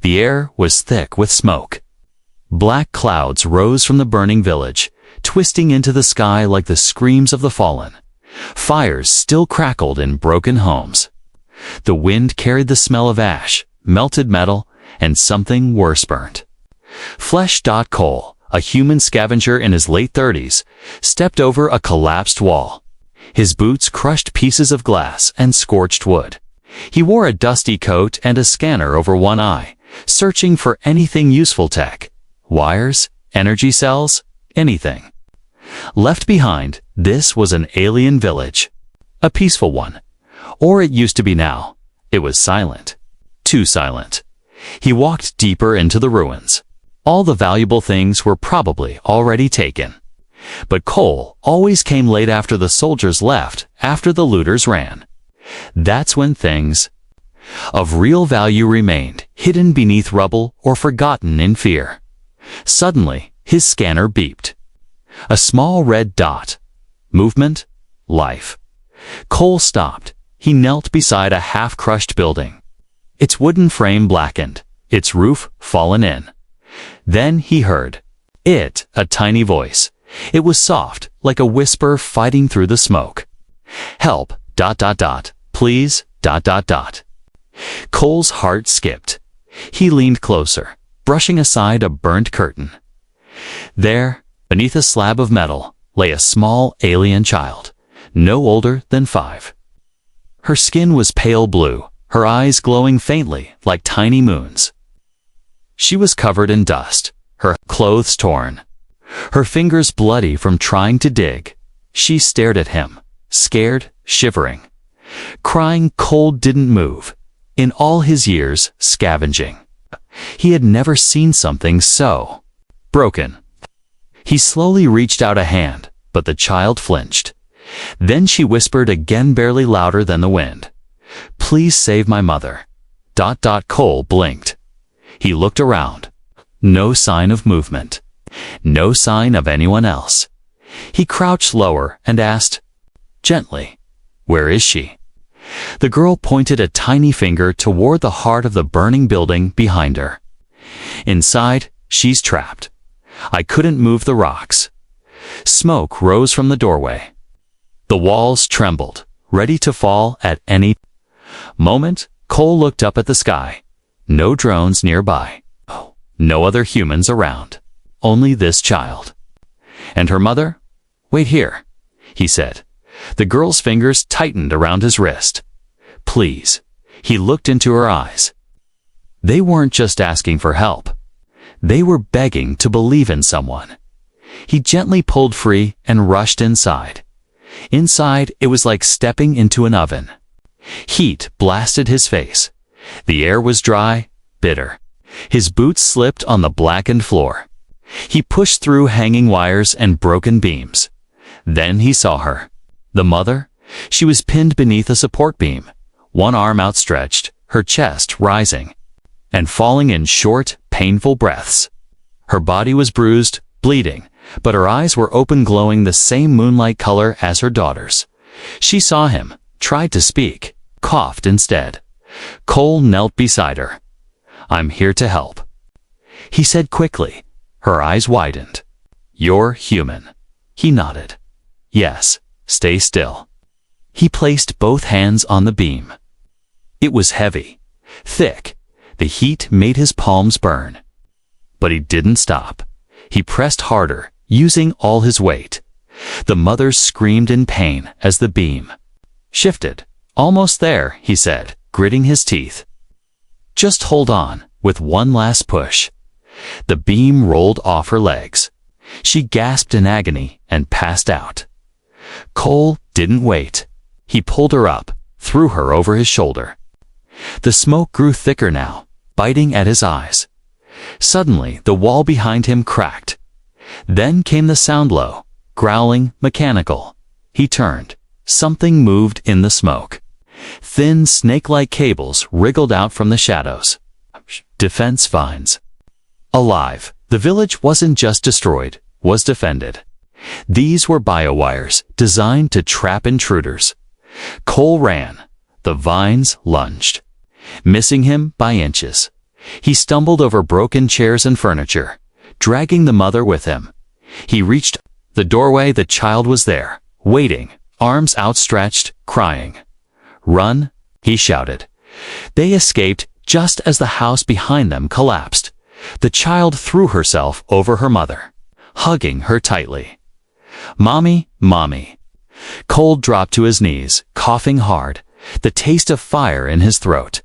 The air was thick with smoke. Black clouds rose from the burning village, twisting into the sky like the screams of the fallen. Fires still crackled in broken homes. The wind carried the smell of ash, melted metal, and something worse burnt. Flesh. Cole, a human scavenger in his late 30s, stepped over a collapsed wall. His boots crushed pieces of glass and scorched wood. He wore a dusty coat and a scanner over one eye, searching for anything useful tech. Wires, energy cells, anything. Left behind, this was an alien village. A peaceful one. Or it used to be now. It was silent. Too silent. He walked deeper into the ruins. All the valuable things were probably already taken. But Cole always came late after the soldiers left, after the looters ran. That's when things of real value remained, hidden beneath rubble or forgotten in fear. Suddenly, his scanner beeped. A small red dot. Movement. Life. Cole stopped. He knelt beside a half-crushed building. Its wooden frame blackened, its roof fallen in. Then he heard a tiny voice. It was soft, like a whisper fighting through the smoke. Help. Please. Cole's heart skipped. He leaned closer, brushing aside a burnt curtain. There, beneath a slab of metal, lay a small alien child, no older than 5. Her skin was pale blue, her eyes glowing faintly like tiny moons. She was covered in dust, her clothes torn, her fingers bloody from trying to dig. She stared at him, scared, shivering. Crying. Cole didn't move. In all his years scavenging, he had never seen something so broken. He slowly reached out a hand, but the child flinched. Then she whispered again, barely louder than the wind. Please save my mother. Cole blinked. He looked around. No sign of movement. No sign of anyone else. He crouched lower and asked, gently, where is she? The girl pointed a tiny finger toward the heart of the burning building behind her. Inside, she's trapped. I couldn't move the rocks. Smoke rose from the doorway. The walls trembled, ready to fall at any moment. Cole looked up at the sky. No drones nearby. No other humans around. Only this child. And her mother? Wait here, he said. The girl's fingers tightened around his wrist. Please. He looked into her eyes. They weren't just asking for help. They were begging to believe in someone. He gently pulled free and rushed inside. Inside, it was like stepping into an oven. Heat blasted his face. The air was dry, bitter. His boots slipped on the blackened floor. He pushed through hanging wires and broken beams. Then he saw her. The mother? She was pinned beneath a support beam, one arm outstretched, her chest rising, and falling in short, painful breaths. Her body was bruised, bleeding, but her eyes were open, glowing the same moonlight color as her daughter's. She saw him, tried to speak, coughed instead. Cole knelt beside her. I'm here to help, he said quickly. Her eyes widened. You're human. He nodded. Yes, stay still. He placed both hands on the beam. It was heavy, thick. The heat made his palms burn. But he didn't stop. He pressed harder, using all his weight. The mother screamed in pain as the beam shifted. Almost there, he said, gritting his teeth. Just hold on, with one last push. The beam rolled off her legs. She gasped in agony and passed out. Cole didn't wait. He pulled her up, threw her over his shoulder. The smoke grew thicker now, biting at his eyes. Suddenly, the wall behind him cracked. Then came the sound, low, growling, mechanical. He turned. Something moved in the smoke. Thin, snake-like cables wriggled out from the shadows. Defense vines. Alive. The village wasn't just destroyed, was defended. These were biowires designed to trap intruders. Cole ran. The vines lunged, missing him by inches. He stumbled over broken chairs and furniture, dragging the mother with him. He reached the doorway. The child was there, waiting, arms outstretched, crying. "Run!" he shouted. They escaped just as the house behind them collapsed. The child threw herself over her mother, hugging her tightly. "Mommy, Mommy." Cole dropped to his knees, coughing hard, the taste of fire in his throat.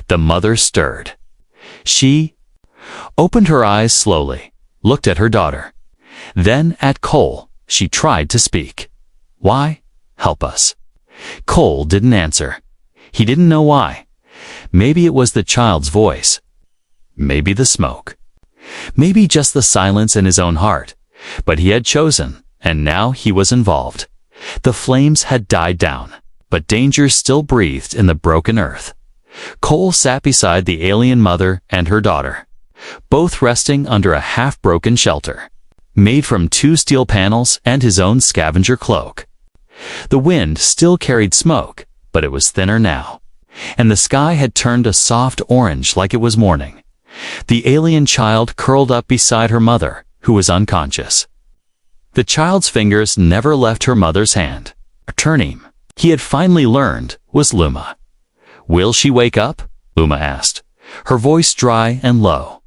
The mother stirred. She opened her eyes slowly, looked at her daughter. Then at Cole. She tried to speak. "Why? Help us." Cole didn't answer. He didn't know why. Maybe it was the child's voice. Maybe the smoke. Maybe just the silence in his own heart. But he had chosen, and now he was involved. The flames had died down, but danger still breathed in the broken earth. Cole sat beside the alien mother and her daughter, both resting under a half-broken shelter, made from 2 steel panels and his own scavenger cloak. The wind still carried smoke, but it was thinner now, and the sky had turned a soft orange like it was morning. The alien child curled up beside her mother, who was unconscious. The child's fingers never left her mother's hand. Her name, he had finally learned, was Luma. "Will she wake up?" Luma asked, her voice dry and low.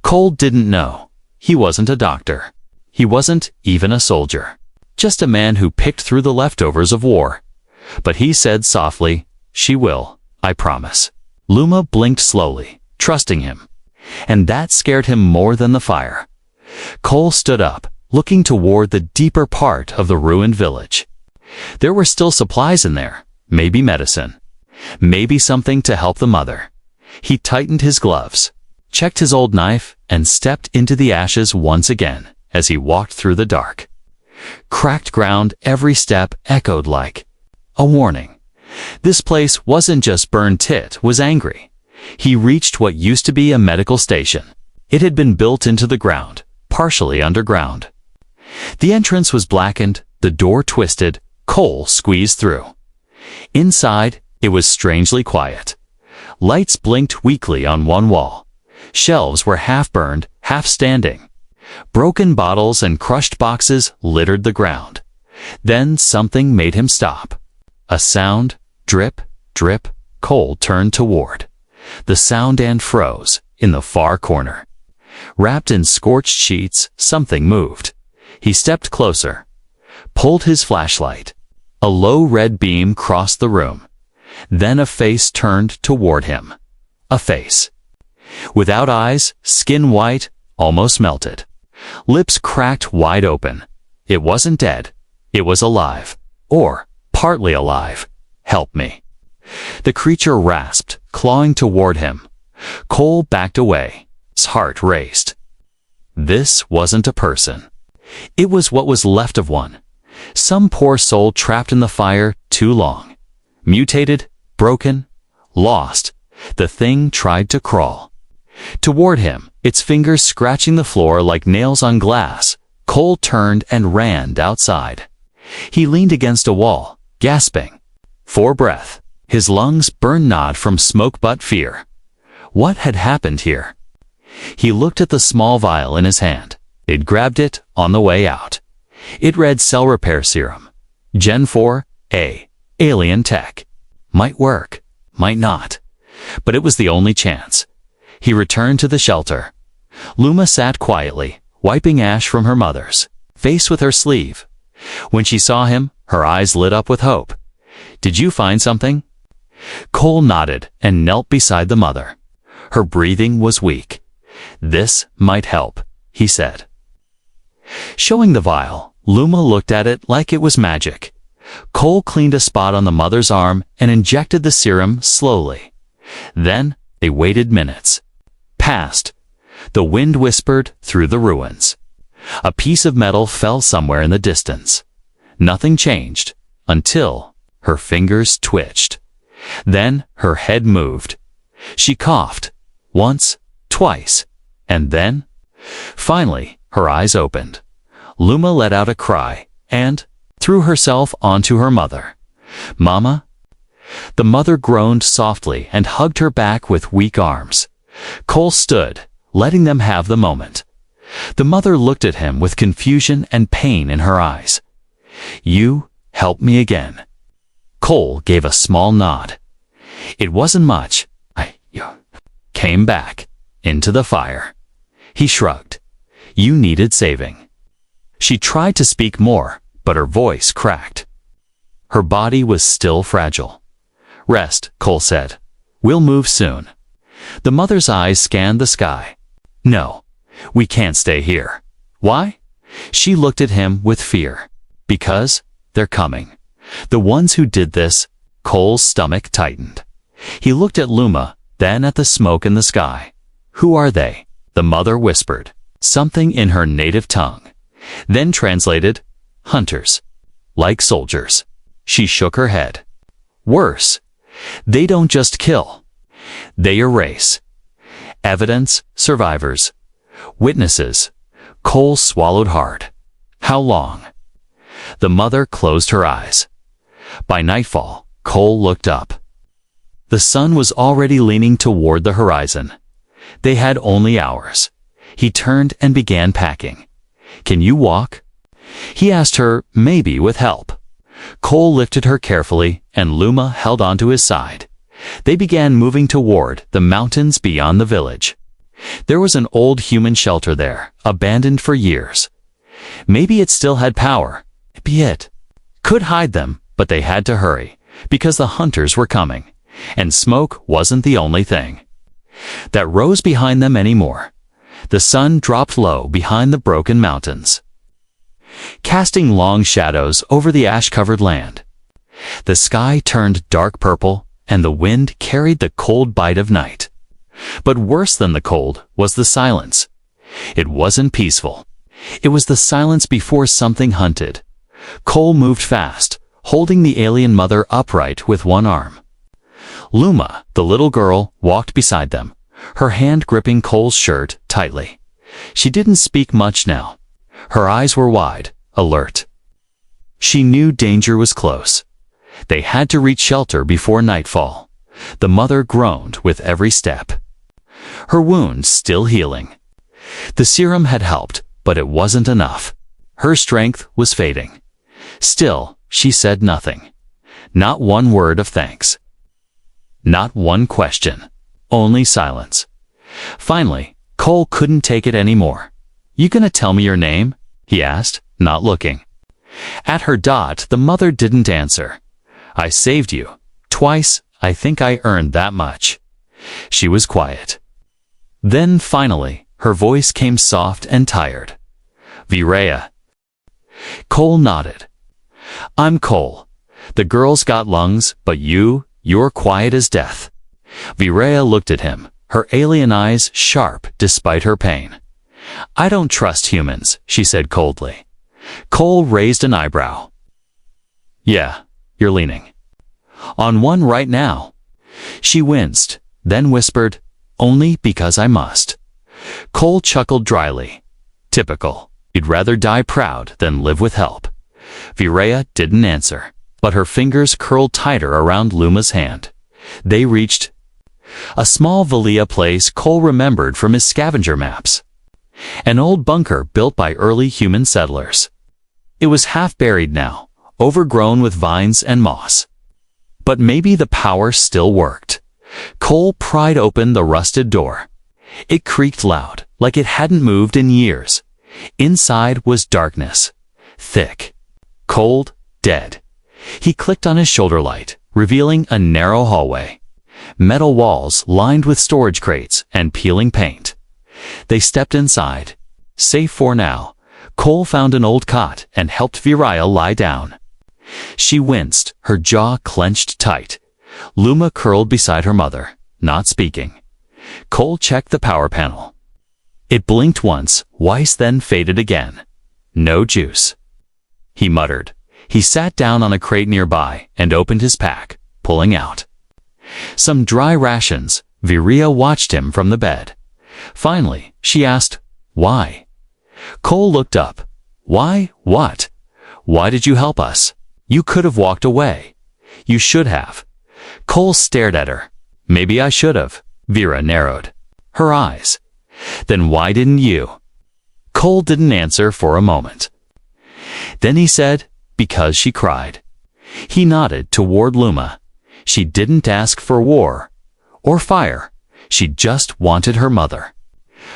Cole didn't know. He wasn't a doctor. He wasn't even a soldier. Just a man who picked through the leftovers of war. But he said softly, "She will, I promise." Luma blinked slowly, trusting him. And that scared him more than the fire. Cole stood up, looking toward the deeper part of the ruined village. There were still supplies in there, maybe medicine, maybe something to help the mother. He tightened his gloves, checked his old knife, and stepped into the ashes once again as he walked through the dark. Cracked ground, every step echoed like a warning. This place wasn't just burned. It was angry. He reached what used to be a medical station. It had been built into the ground, partially underground. The entrance was blackened, the door twisted. Cole squeezed through. Inside, it was strangely quiet. Lights blinked weakly on one wall. Shelves were half burned, half standing. Broken bottles and crushed boxes littered the ground. Then something made him stop. A sound, drip, drip. Cole turned toward the sound and froze in the far corner. Wrapped in scorched sheets, something moved. He stepped closer, pulled his flashlight. A low red beam crossed the room. Then a face turned toward him. A face. Without eyes, skin white, almost melted. Lips cracked wide open. It wasn't dead. It was alive. Or partly alive. "Help me." The creature rasped, clawing toward him. Cole backed away. His heart raced. This wasn't a person. It was what was left of one. Some poor soul trapped in the fire too long. Mutated, broken, lost. The thing tried to crawl toward him, its fingers scratching the floor like nails on glass. Cole turned and ran outside. He leaned against a wall, gasping for breath. His lungs burned not from smoke but fear. What had happened here? He looked at the small vial in his hand. He'd grabbed it on the way out. It read cell repair serum. Gen 4A. Alien tech. Might work, might not. But it was the only chance. He returned to the shelter. Luma sat quietly, wiping ash from her mother's face with her sleeve. When she saw him, her eyes lit up with hope. "Did you find something?" Cole nodded and knelt beside the mother. Her breathing was weak. "This might help," he said. Showing the vial, Luma looked at it like it was magic. Cole cleaned a spot on the mother's arm and injected the serum slowly. Then they waited minutes. Passed. The wind whispered through the ruins. A piece of metal fell somewhere in the distance. Nothing changed until her fingers twitched. Then her head moved. She coughed. Once, twice, and then, finally, her eyes opened. Luma let out a cry and threw herself onto her mother. "Mama?" The mother groaned softly and hugged her back with weak arms. Cole stood, letting them have the moment. The mother looked at him with confusion and pain in her eyes. "You help me again." Cole gave a small nod. "It wasn't much. I came back into the fire." He shrugged. "You needed saving." She tried to speak more, but her voice cracked. Her body was still fragile. "Rest," Cole said. "We'll move soon." The mother's eyes scanned the sky. "No, we can't stay here." "Why?" She looked at him with fear. "Because they're coming. The ones who did this." Cole's stomach tightened. He looked at Luma, then at the smoke in the sky. "Who are they?" The mother whispered, something in her native tongue, then translated, "Hunters. Like soldiers." She shook her head. "Worse. They don't just kill. They erase. Evidence, survivors, witnesses." Cole swallowed hard. "How long?" The mother closed her eyes. By nightfall, Cole looked up. The sun was already leaning toward the horizon. They had only hours. He turned and began packing. "Can you walk?" He asked her, maybe with help. Cole lifted her carefully, and Luma held onto his side. They began moving toward the mountains beyond the village. There was an old human shelter there, abandoned for years. Maybe it still had power. Maybe it could hide them, but they had to hurry, because the hunters were coming, and smoke wasn't the only thing that rose behind them anymore. The sun dropped low behind the broken mountains, casting long shadows over the ash-covered land. The sky turned dark purple, and the wind carried the cold bite of night. But worse than the cold was the silence. It wasn't peaceful. It was the silence before something hunted. Cole moved fast, holding the alien mother upright with one arm. Luma, the little girl, walked beside them, her hand gripping Cole's shirt tightly. She didn't speak much now. Her eyes were wide, alert. She knew danger was close. They had to reach shelter before nightfall. The mother groaned with every step. Her wound still healing. The serum had helped, but it wasn't enough. Her strength was fading. Still, she said nothing. Not one word of thanks. Not one question. Only silence. Finally, Cole couldn't take it anymore. "You gonna tell me your name?" he asked, not looking. At her dot, the mother didn't answer. "I saved you. Twice. I think I earned that much." She was quiet. Then finally, her voice came soft and tired. "Virea." Cole nodded. "I'm Cole. The girl's got lungs, but you're quiet as death." Virea looked at him, her alien eyes sharp despite her pain. "I don't trust humans," she said coldly. Cole raised an eyebrow. "Yeah, you're leaning on one right now." She winced, then whispered, "Only because I must." Cole chuckled dryly. Typical. He'd rather die proud than live with help. Virea didn't answer, but her fingers curled tighter around Luma's hand. They reached a small villa place Cole remembered from his scavenger maps. An old bunker built by early human settlers. It was half buried now, overgrown with vines and moss. But maybe the power still worked. Cole pried open the rusted door. It creaked loud, like it hadn't moved in years. Inside was darkness. Thick. Cold. Dead. He clicked on his shoulder light, revealing a narrow hallway. Metal walls lined with storage crates and peeling paint. They stepped inside. Safe for now, Cole found an old cot and helped Virea lie down. She winced, her jaw clenched tight. Luma curled beside her mother, not speaking. Cole checked the power panel. It blinked once, then faded again. No juice. He muttered. He sat down on a crate nearby and opened his pack, pulling out some dry rations. Virea watched him from the bed. Finally, she asked, "Why?" Cole looked up. "Why? What? Why did you help us? You could have walked away." "You should have." Cole stared at her. "Maybe I should have." Vera narrowed. her eyes. Then why didn't you? Cole didn't answer for a moment. Then he said, because she cried. He nodded toward Luma. She didn't ask for war or fire. She just wanted her mother.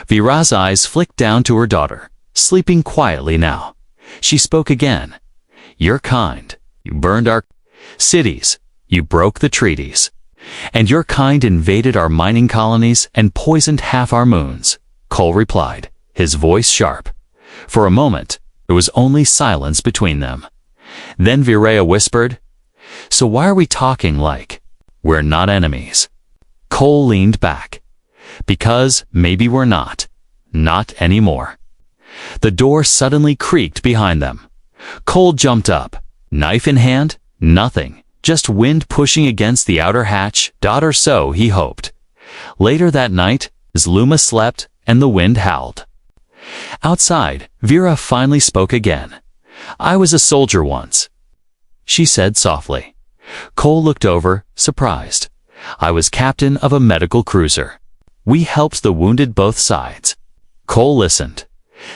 Vira's eyes flicked down to her daughter, sleeping quietly now. She spoke again. You're kind. You burned our cities. You broke the treaties. And your kind invaded our mining colonies and poisoned half our moons, Cole replied, his voice sharp. For a moment, there was only silence between them. Then Virea whispered, so why are we talking like we're not enemies? Cole leaned back. Because maybe we're not. Not anymore. The door suddenly creaked behind them. Cole jumped up. Knife in hand? Nothing. Just wind pushing against the outer hatch, or so he hoped. Later that night, as Luma slept and the wind howled. Outside, Vera finally spoke again. I was a soldier once, she said softly. Cole looked over, surprised. I was captain of a medical cruiser. We helped the wounded both sides. Cole listened.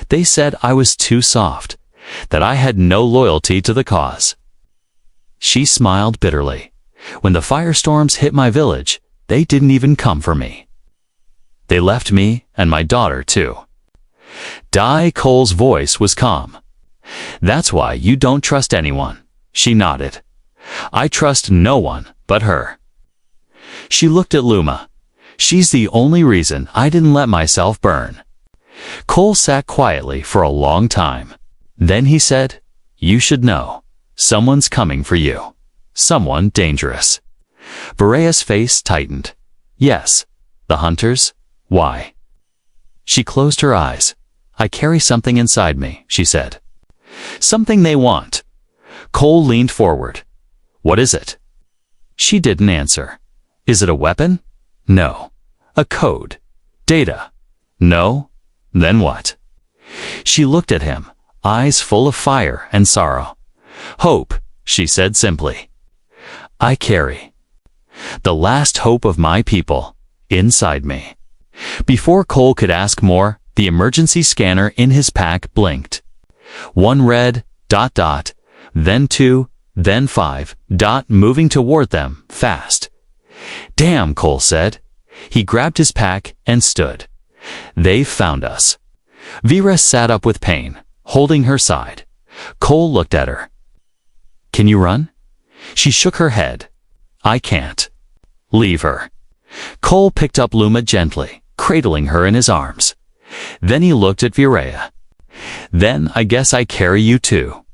They said I was too soft, that I had no loyalty to the cause. She smiled bitterly. When the firestorms hit my village, they didn't even come for me. They left me and my daughter too. Cole's voice was calm. That's why you don't trust anyone, she nodded. I trust no one but her. She looked at Luma. She's the only reason I didn't let myself burn. Cole sat quietly for a long time. Then he said, you should know. Someone's coming for you. Someone dangerous. Virea's face tightened. Yes. The hunters? Why? She closed her eyes. I carry something inside me, she said. Something they want. Cole leaned forward. What is it? She didn't answer. Is it a weapon? No. A code? Data? No. Then what? She looked at him, eyes full of fire and sorrow. Hope, she said simply. I carry the last hope of my people inside me. Before Cole could ask more, the emergency scanner in his pack blinked. One red, ... then two, then 5, ... moving toward them, fast. Damn, Cole said. He grabbed his pack and stood. They've found us. Vera sat up with pain, holding her side. Cole looked at her. Can you run? She shook her head. I can't. Leave her. Cole picked up Luma gently, cradling her in his arms. Then he looked at Virea. Then I guess I carry you too.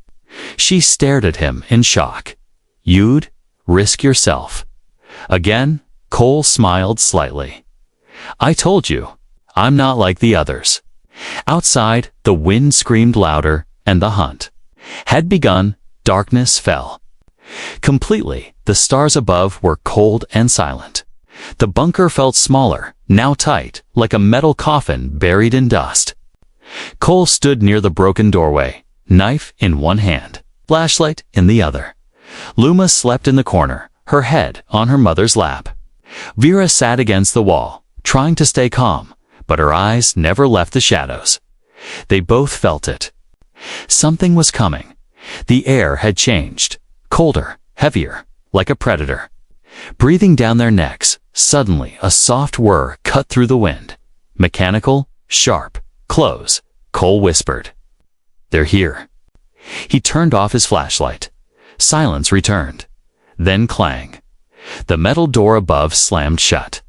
She stared at him in shock. You'd risk yourself. Again, Cole smiled slightly. I told you, I'm not like the others. Outside, the wind screamed louder, and the hunt had begun. Darkness fell. Completely, the stars above were cold and silent. The bunker felt smaller, now tight, like a metal coffin buried in dust. Cole stood near the broken doorway, knife in one hand, flashlight in the other. Luma slept in the corner, her head on her mother's lap. Vera sat against the wall, trying to stay calm, but her eyes never left the shadows. They both felt it. Something was coming. The air had changed, colder, heavier, like a predator. Breathing down their necks, suddenly a soft whir cut through the wind. Mechanical, sharp, close. Cole whispered. They're here. He turned off his flashlight. Silence returned. Then clang. The metal door above slammed shut.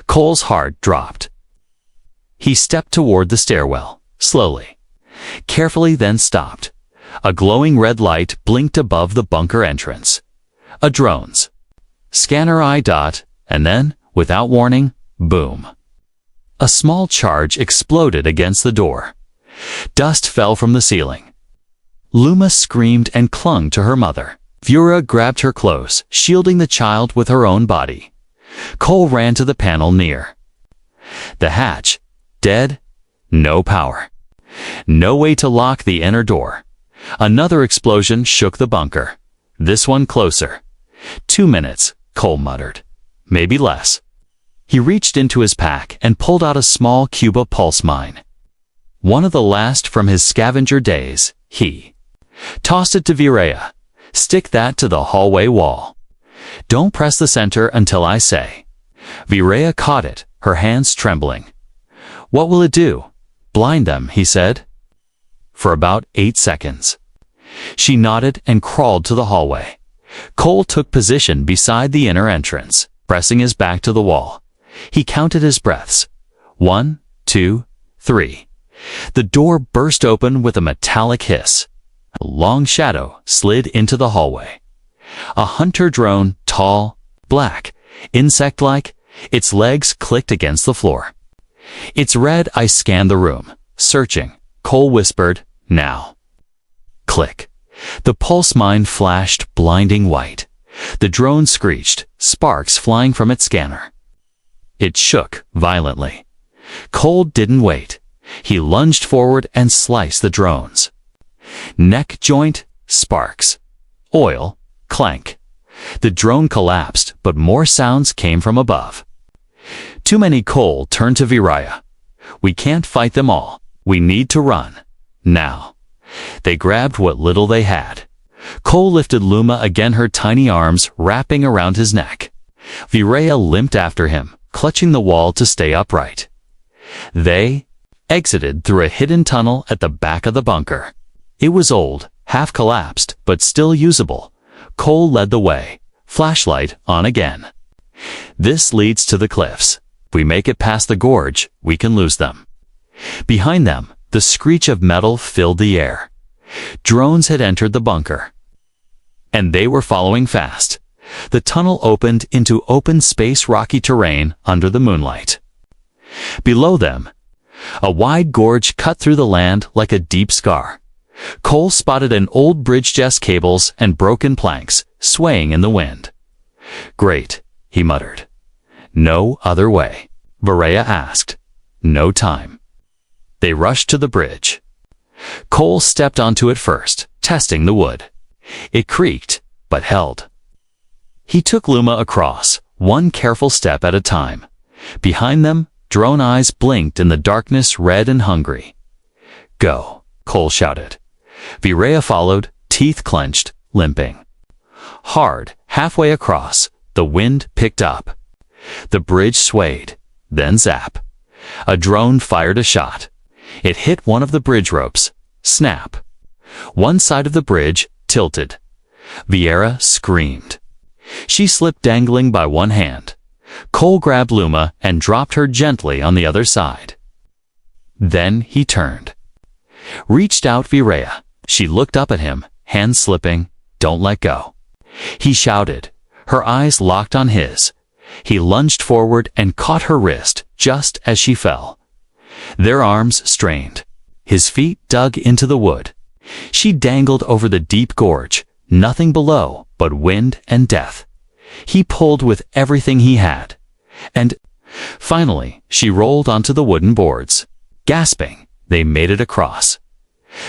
Cole's heart dropped. He stepped toward the stairwell, slowly. Carefully, then stopped. A glowing red light blinked above the bunker entrance. A drone's scanner eye dot, and then, without warning, boom. A small charge exploded against the door. Dust fell from the ceiling. Luma screamed and clung to her mother. Vera grabbed her close, shielding the child with her own body. Cole ran to the panel near. The hatch, dead, no power. No way to lock the inner door. Another explosion shook the bunker. This one closer. 2 minutes, Cole muttered. Maybe less. He reached into his pack and pulled out a small Cuba pulse mine. One of the last from his scavenger days. He tossed it to Virea. Stick that to the hallway wall. Don't press the center until I say. Virea caught it, her hands trembling. What will it do? Blind them, he said. For about 8 seconds. She nodded and crawled to the hallway. Cole took position beside the inner entrance, pressing his back to the wall. He counted his breaths. 1, 2, 3. The door burst open with a metallic hiss. A long shadow slid into the hallway. A hunter drone, tall, black, insect-like, its legs clicked against the floor. Its red eyes scanned the room, searching. Cole whispered, now. Click. The pulse mine flashed blinding white. The drone screeched, sparks flying from its scanner. It shook violently. Cole didn't wait. He lunged forward and sliced the drones. Neck joint, sparks. Oil, clank. The drone collapsed, but more sounds came from above. Too many. Cole turned to Viraya. We can't fight them all. We need to run. Now. They grabbed what little they had. Cole lifted Luma again, her tiny arms wrapping around his neck. Viraya limped after him, clutching the wall to stay upright. They exited through a hidden tunnel at the back of the bunker. It was old, half collapsed, but still usable. Cole led the way, flashlight on again. This leads to the cliffs. If we make it past the gorge, we can lose them. Behind them, the screech of metal filled the air. Drones had entered the bunker. And they were following fast. The tunnel opened into open space, rocky terrain under the moonlight. Below them, a wide gorge cut through the land like a deep scar. Cole spotted an old bridge, just cables and broken planks, swaying in the wind. Great, he muttered. No other way, Viraya asked. No time. They rushed to the bridge. Cole stepped onto it first, testing the wood. It creaked, but held. He took Luma across, one careful step at a time. Behind them, drone eyes blinked in the darkness, red and hungry. Go, Cole shouted. Viraya followed, teeth clenched, limping. Hard, halfway across, the wind picked up. The bridge swayed, then zap. A drone fired a shot. It hit one of the bridge ropes. Snap. One side of the bridge tilted. Viera screamed. She slipped, dangling by one hand. Cole grabbed Luma and dropped her gently on the other side. Then he turned. Reached out Viraya. She looked up at him, hands slipping. Don't let go. He shouted. Her eyes locked on his. He lunged forward and caught her wrist just as she fell. Their arms strained. His feet dug into the wood. She dangled over the deep gorge, nothing below but wind and death. He pulled with everything he had. And finally, she rolled onto the wooden boards. Gasping, they made it across.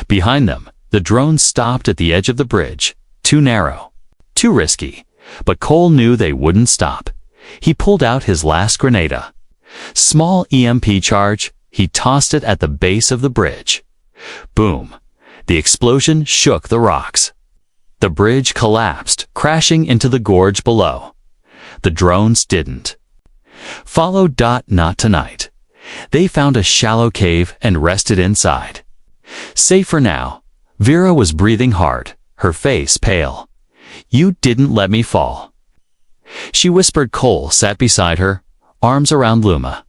Behind them, the drone stopped at the edge of the bridge. Too narrow. Too risky. But Cole knew they wouldn't stop. He pulled out his last grenada. Small EMP charge. He tossed it at the base of the bridge. Boom. The explosion shook the rocks. The bridge collapsed, crashing into the gorge below. The drones didn't. Followed. Not tonight. They found a shallow cave and rested inside. Safe for now. Vera was breathing hard, her face pale. You didn't let me fall. She whispered. Cole sat beside her, arms around Luma.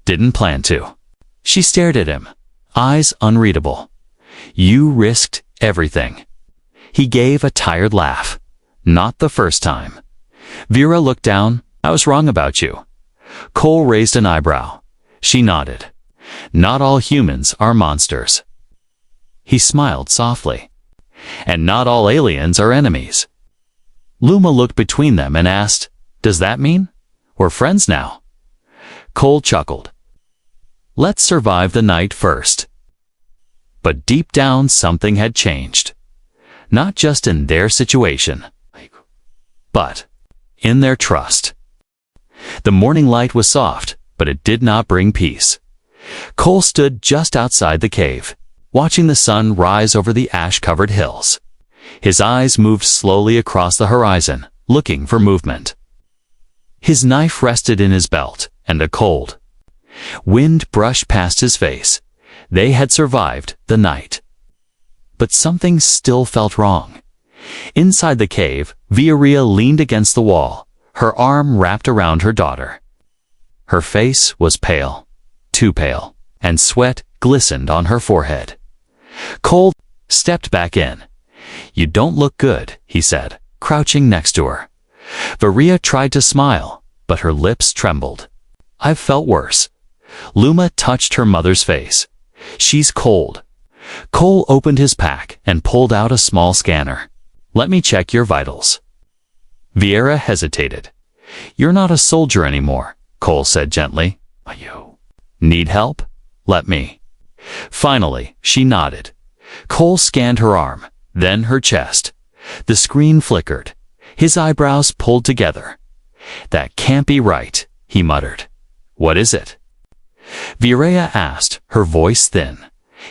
Didn't plan to. She stared at him, eyes unreadable. You risked everything. He gave a tired laugh. Not the first time. Vera looked down. I was wrong about you. Cole raised an eyebrow. She nodded. Not all humans are monsters. He smiled softly. And not all aliens are enemies. Luma looked between them and asked, Does that mean we're friends now? Cole chuckled. Let's survive the night first. But deep down something had changed. Not just in their situation, but in their trust. The morning light was soft, but it did not bring peace. Cole stood just outside the cave, watching the sun rise over the ash-covered hills. His eyes moved slowly across the horizon, looking for movement. His knife rested in his belt, and a cold wind brushed past his face. They had survived the night. But something still felt wrong. Inside the cave, Viaria leaned against the wall, her arm wrapped around her daughter. Her face was pale, too pale, and sweat glistened on her forehead. Cole stepped back in. "You don't look good," he said, crouching next to her. Viaria tried to smile, but her lips trembled. "I've felt worse." Luma touched her mother's face. "She's cold." Cole opened his pack and pulled out a small scanner. "Let me check your vitals." Viera hesitated. "You're not a soldier anymore," Cole said gently. "You need help? Let me." Finally, she nodded. Cole scanned her arm, then her chest. The screen flickered. His eyebrows pulled together. "That can't be right," he muttered. "What is it?" Virea asked, her voice thin.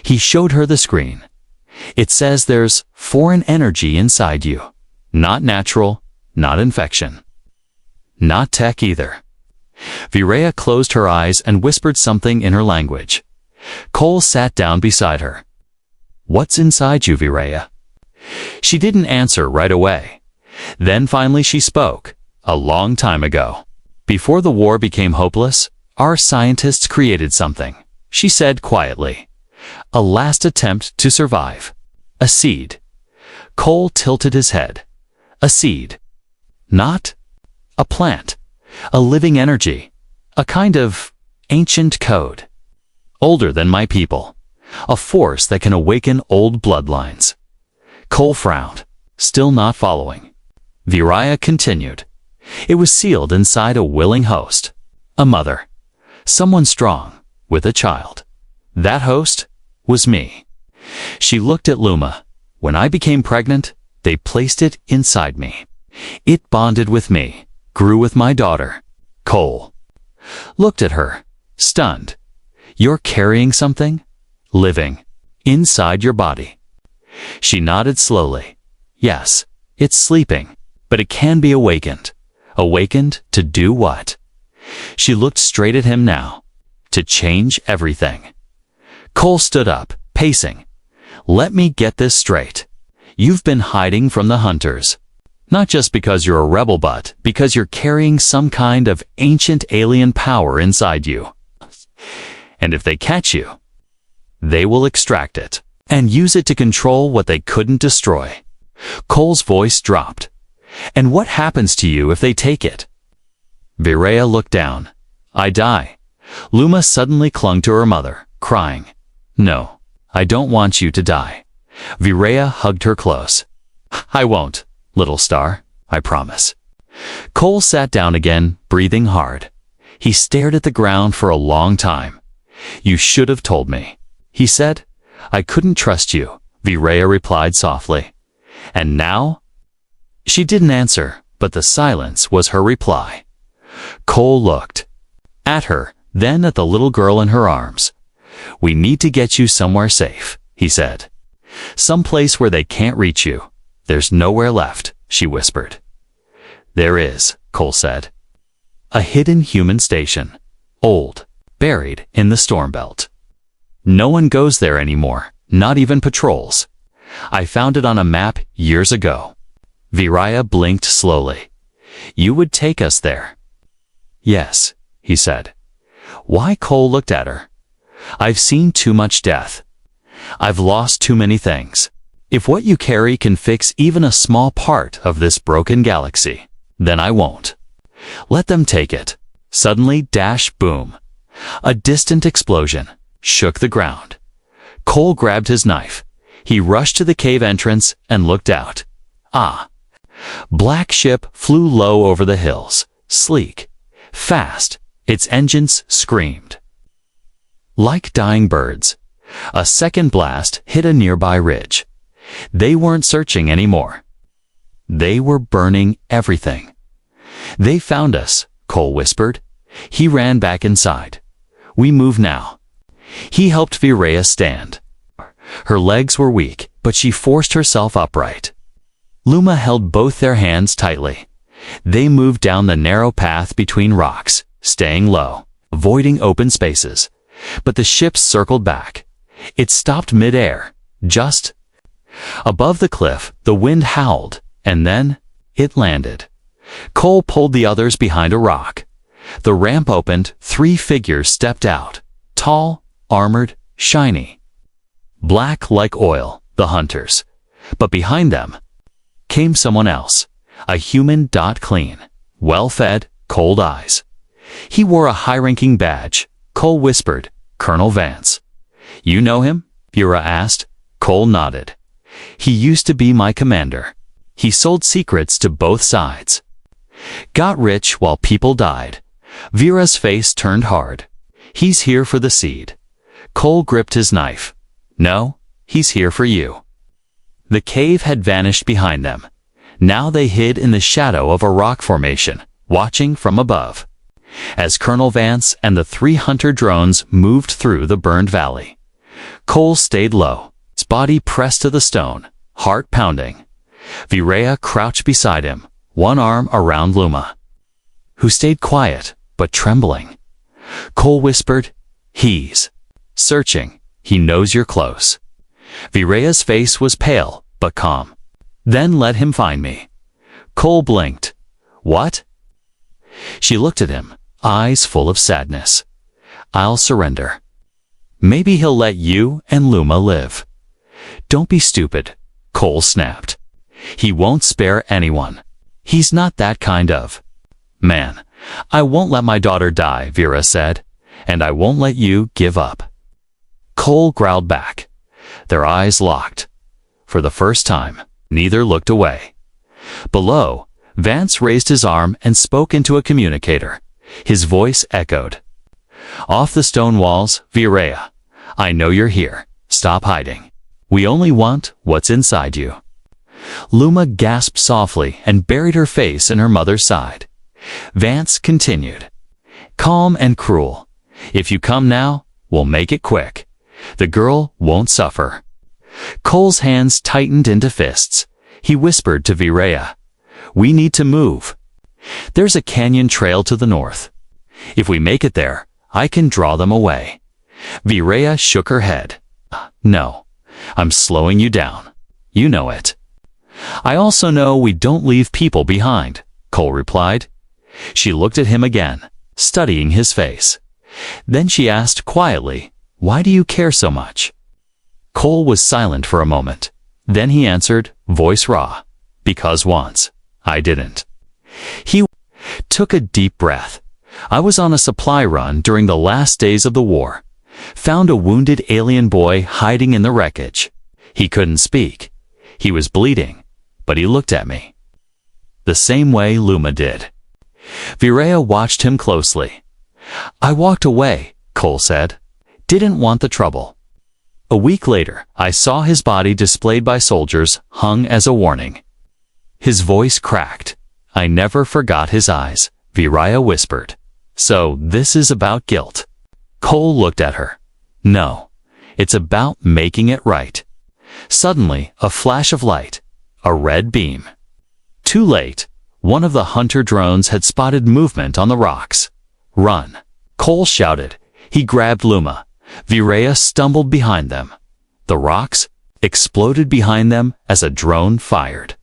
He showed her the screen. "It says there's foreign energy inside you. Not natural, not infection. Not tech either." Virea closed her eyes and whispered something in her language. Cole sat down beside her. "What's inside you, Virea?" She didn't answer right away. Then finally she spoke. "A long time ago, before the war became hopeless, our scientists created something," she said quietly. "A last attempt to survive. A seed." Cole tilted his head. "A seed. Not a plant. A living energy. A kind of ancient code. Older than my people. A force that can awaken old bloodlines." Cole frowned, still not following. Viraya continued. "It was sealed inside a willing host. A mother. Someone strong, with a child. That host was me." She looked at Luma. "When I became pregnant, they placed it inside me. It bonded with me, grew with my daughter." Cole looked at her, stunned. "You're carrying something? Living, inside your body." She nodded slowly. "Yes, it's sleeping, but it can be awakened." "Awakened to do what?" She looked straight at him now. "To change everything." Cole stood up, pacing. "Let me get this straight. You've been hiding from the hunters. Not just because you're a rebel, but because you're carrying some kind of ancient alien power inside you. And if they catch you, they will extract it and use it to control what they couldn't destroy." Cole's voice dropped. "And what happens to you if they take it?" Virea looked down. "I die." Luma suddenly clung to her mother, crying. "No, I don't want you to die." Virea hugged her close. "I won't, little star, I promise." Cole sat down again, breathing hard. He stared at the ground for a long time. "You should have told me," he said. "I couldn't trust you," Virea replied softly. "And now?" She didn't answer, but the silence was her reply. Cole looked at her, then at the little girl in her arms. "We need to get you somewhere safe," he said. "Some place where they can't reach you. There's nowhere left," she whispered. "There is," Cole said. "A hidden human station. Old. Buried in the storm belt. No one goes there anymore, not even patrols. I found it on a map years ago." Viraya blinked slowly. "You would take us there?" "Yes," he said. Why? Cole looked at her. "I've seen too much death. I've lost too many things. If what you carry can fix even a small part of this broken galaxy, then I won't. Let them take it." Suddenly, dash, boom. A distant explosion shook the ground. Cole grabbed his knife. He rushed to the cave entrance and looked out. Black ship flew low over the hills, sleek, fast. Its engines screamed like dying birds. A second blast hit a nearby ridge. They weren't searching anymore. They were burning everything. "They found us," Cole whispered. He ran back inside. We move now. He helped Virea stand. Her legs were weak, but she forced herself upright. Luma held both their hands tightly. They moved down the narrow path between rocks, staying low, avoiding open spaces. But the ship circled back. It stopped mid-air, just above the cliff. The wind howled, and then it landed. Cole pulled the others behind a rock. The ramp opened. 3 figures stepped out, tall, armored, shiny. Black like oil, the hunters. But behind them came someone else, a human, clean, well-fed, cold eyes. He wore a high-ranking badge. Cole whispered, Colonel Vance. You know him? Vera asked. Cole nodded. He used to be my commander. He sold secrets to both sides. Got rich while people died. Vera's face turned hard. He's here for the seed. Cole gripped his knife. No, he's here for you. The cave had vanished behind them. Now they hid in the shadow of a rock formation, watching from above, as Colonel Vance and the 3 hunter drones moved through the burned valley. Cole stayed low, his body pressed to the stone, heart pounding. Virea crouched beside him, one arm around Luma, who stayed quiet but trembling. Cole whispered, He's searching. He knows you're close. Virea's face was pale but calm. Then let him find me. Cole blinked. What? She looked at him, eyes full of sadness. I'll surrender. Maybe he'll let you and Luma live. Don't be stupid, Cole snapped. He won't spare anyone. He's not that kind of man. I won't let my daughter die, Vera said, and I won't let you give up. Cole growled back. Their eyes locked. For the first time, neither looked away. Below, Vance raised his arm and spoke into a communicator. His voice echoed. Off the stone walls, Virea. I know you're here. Stop hiding. We only want what's inside you. Luma gasped softly and buried her face in her mother's side. Vance continued. Calm and cruel. If you come now, we'll make it quick. The girl won't suffer. Cole's hands tightened into fists. He whispered to Virea. We need to move. There's a canyon trail to the north. If we make it there, I can draw them away. Virea shook her head. No, I'm slowing you down. You know it. I also know we don't leave people behind, Cole replied. She looked at him again, studying his face. Then she asked quietly, Why do you care so much? Cole was silent for a moment. Then he answered, voice raw. Because once, I didn't. He took a deep breath. I was on a supply run during the last days of the war. Found a wounded alien boy hiding in the wreckage. He couldn't speak. He was bleeding, but he looked at me. The same way Luma did. Virea watched him closely. I walked away, Cole said. Didn't want the trouble. A week later, I saw his body displayed by soldiers, hung as a warning. His voice cracked. I never forgot his eyes, Virea whispered. So this is about guilt. Cole looked at her. No, it's about making it right. Suddenly, a flash of light. A red beam. Too late. One of the hunter drones had spotted movement on the rocks. Run! Cole shouted. He grabbed Luma. Virea stumbled behind them. The rocks exploded behind them as a drone fired.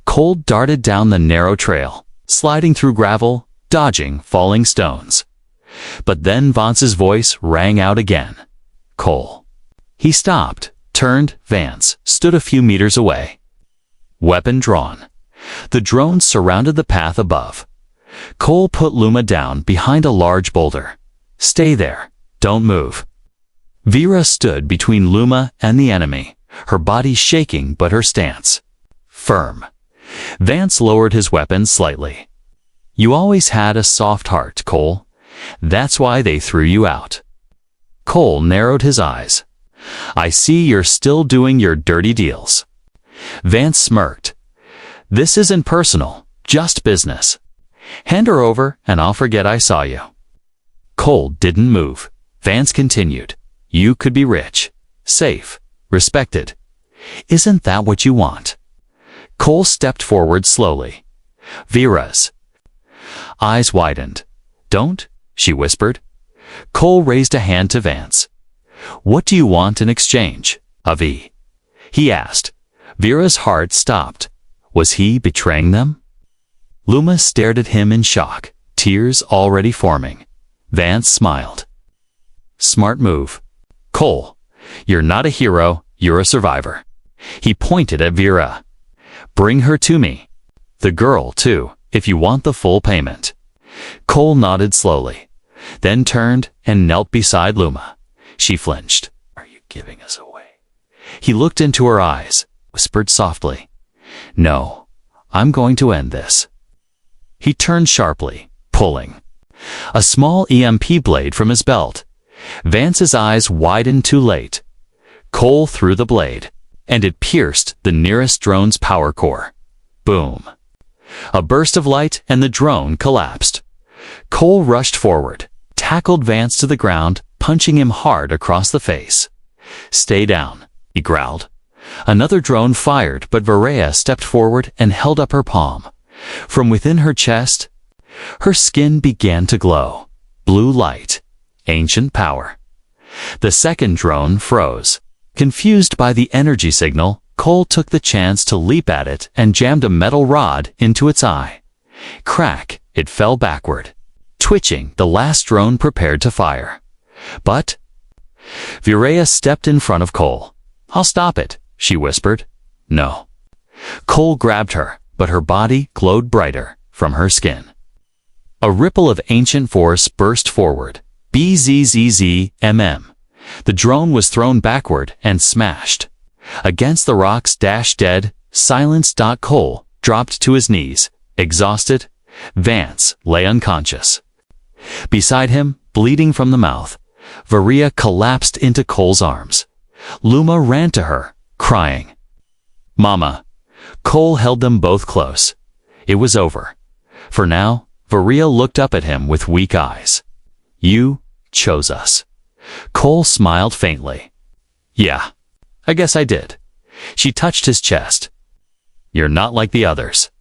Cole darted down the narrow trail, sliding through gravel, dodging falling stones. But then Vance's voice rang out again. Cole. He stopped, turned. Vance stood a few meters away. Weapon drawn. The drones surrounded the path above. Cole put Luma down behind a large boulder. Stay there. Don't move. Vera stood between Luma and the enemy, her body shaking but her stance firm. Vance lowered his weapon slightly. You always had a soft heart, Cole. That's why they threw you out. Cole narrowed his eyes. I see you're still doing your dirty deals. Vance smirked. This isn't personal, just business. Hand her over and I'll forget I saw you. Cole didn't move. Vance continued. You could be rich, safe, respected. Isn't that what you want? Cole stepped forward slowly. Vera's eyes widened. Don't, she whispered. Cole raised a hand to Vance. What do you want in exchange, Avi? He asked. Vera's heart stopped. Was he betraying them? Luma stared at him in shock, tears already forming. Vance smiled. Smart move. Cole, you're not a hero, you're a survivor. He pointed at Vera. Bring her to me. The girl, too, if you want the full payment. Cole nodded slowly, then turned and knelt beside Luma. She flinched. Are you giving us away? He looked into her eyes, whispered softly. No, I'm going to end this. He turned sharply, pulling a small EMP blade from his belt. Vance's eyes widened too late. Cole threw the blade, and it pierced the nearest drone's power core. Boom. A burst of light and the drone collapsed. Cole rushed forward, tackled Vance to the ground, punching him hard across the face. Stay down, he growled. Another drone fired, but Varea stepped forward and held up her palm. From within her chest, her skin began to glow. Blue light. Ancient power. The second drone froze. Confused by the energy signal, Cole took the chance to leap at it and jammed a metal rod into its eye. Crack, it fell backward. Twitching, the last drone prepared to fire. But Varea stepped in front of Cole. I'll stop it, she whispered. No. Cole grabbed her, but her body glowed brighter from her skin. A ripple of ancient force burst forward. BZZZMM. The drone was thrown backward and smashed. Against the rocks, dead, silenced. Cole dropped to his knees, exhausted. Vance lay unconscious. Beside him, bleeding from the mouth, Varea collapsed into Cole's arms. Luma ran to her, crying. Mama. Cole held them both close. It was over. For now, Varea looked up at him with weak eyes. You chose us. Cole smiled faintly. Yeah, I guess I did. She touched his chest. You're not like the others.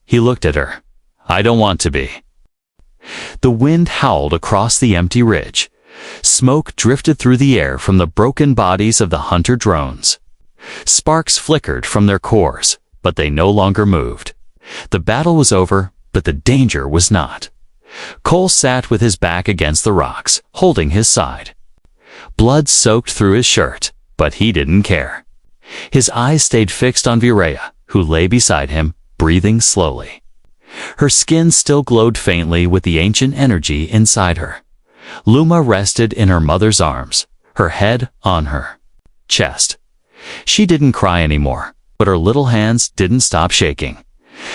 He looked at her. I don't want to be. The wind howled across the empty ridge. Smoke drifted through the air from the broken bodies of the hunter drones. Sparks flickered from their cores, but they no longer moved. The battle was over, but the danger was not. Cole sat with his back against the rocks, holding his side. Blood soaked through his shirt, but he didn't care. His eyes stayed fixed on Varea, who lay beside him, breathing slowly. Her skin still glowed faintly with the ancient energy inside her. Luma rested in her mother's arms, her head on her chest. She didn't cry anymore, but her little hands didn't stop shaking.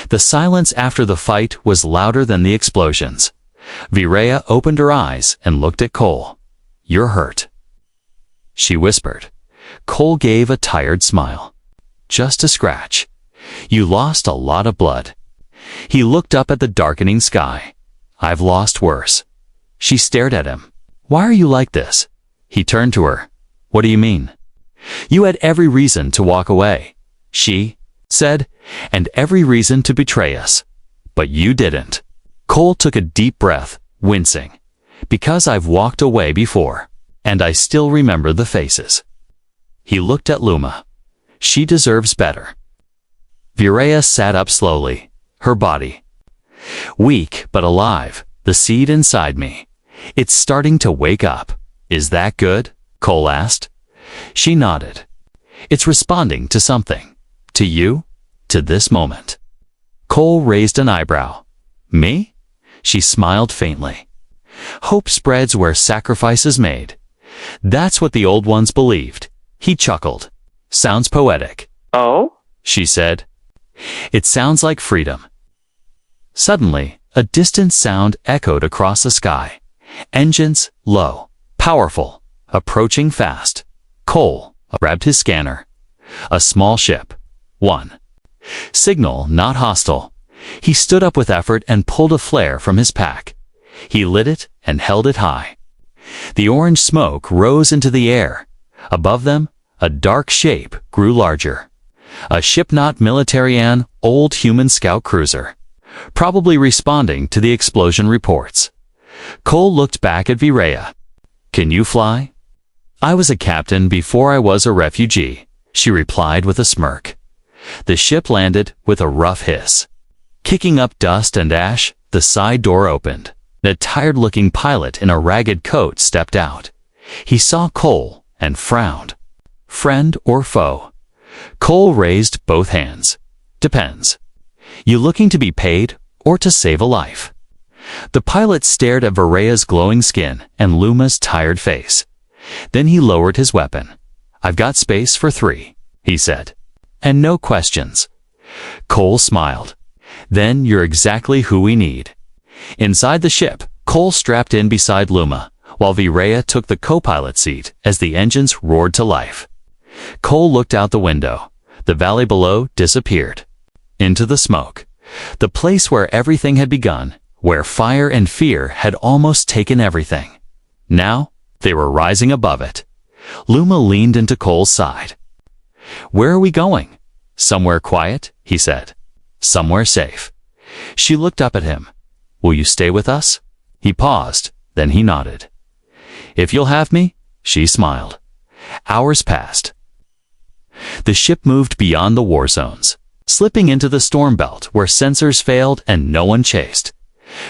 The silence after the fight was louder than the explosions. Varea opened her eyes and looked at Cole. You're hurt, she whispered. Cole gave a tired smile. Just a scratch. You lost a lot of blood. He looked up at the darkening sky. I've lost worse. She stared at him. Why are you like this? He turned to her. What do you mean? You had every reason to walk away, she said, and every reason to betray us. But you didn't. Cole took a deep breath, wincing. Because I've walked away before, and I still remember the faces. He looked at Luma. She deserves better. Varea sat up slowly, her body weak but alive, the seed inside me. It's starting to wake up. Is that good? Cole asked. She nodded. It's responding to something. To you? To this moment. Cole raised an eyebrow. Me? She smiled faintly. Hope spreads where sacrifice is made. That's what the old ones believed. He chuckled. Sounds poetic. Oh? She said. It sounds like freedom. Suddenly, a distant sound echoed across the sky. Engines, low, powerful, approaching fast. Cole grabbed his scanner. A small ship. 1. Signal not hostile. He stood up with effort and pulled a flare from his pack. He lit it and held it high. The orange smoke rose into the air. Above them, a dark shape grew larger. A ship not military, an old human scout cruiser, probably responding to the explosion reports. Cole looked back at Virea. "Can you fly?" "I was a captain before I was a refugee," she replied with a smirk. The ship landed with a rough hiss. Kicking up dust and ash, the side door opened. A tired-looking pilot in a ragged coat stepped out. He saw Cole and frowned. "Friend or foe?" Cole raised both hands. "Depends. You looking to be paid or to save a life?" The pilot stared at Virea's glowing skin and Luma's tired face. Then he lowered his weapon. "I've got space for 3, he said. "And no questions." Cole smiled. "Then you're exactly who we need." Inside the ship, Cole strapped in beside Luma, while Virea took the co-pilot seat as the engines roared to life. Cole looked out the window. The valley below disappeared. Into the smoke. The place where everything had begun, where fire and fear had almost taken everything. Now, they were rising above it. Luma leaned into Cole's side. "Where are we going?" "Somewhere quiet," he said. "Somewhere safe." She looked up at him. "Will you stay with us?" He paused, then he nodded. "If you'll have me," she smiled. Hours passed. The ship moved beyond the war zones, slipping into the storm belt where sensors failed and no one chased.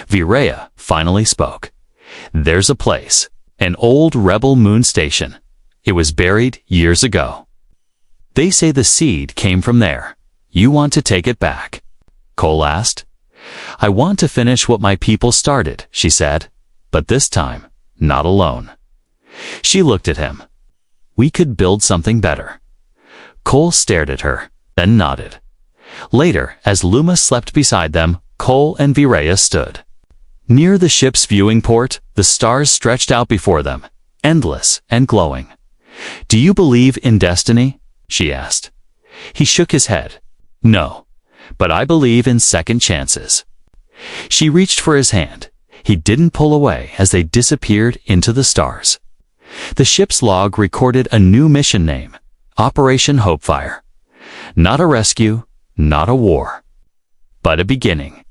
Virea finally spoke. "There's a place, an old rebel moon station. It was buried years ago. They say the seed came from there. You want to take it back?" Cole asked. "I want to finish what my people started," she said, "but this time, not alone." She looked at him. "We could build something better." Cole stared at her, then nodded. Later, as Luma slept beside them, Cole and Virea stood. Near the ship's viewing port, the stars stretched out before them, endless and glowing. "Do you believe in destiny?" she asked. He shook his head. "No, but I believe in second chances." She reached for his hand. He didn't pull away as they disappeared into the stars. The ship's log recorded a new mission name, Operation Hopefire. Not a rescue, not a war, but a beginning.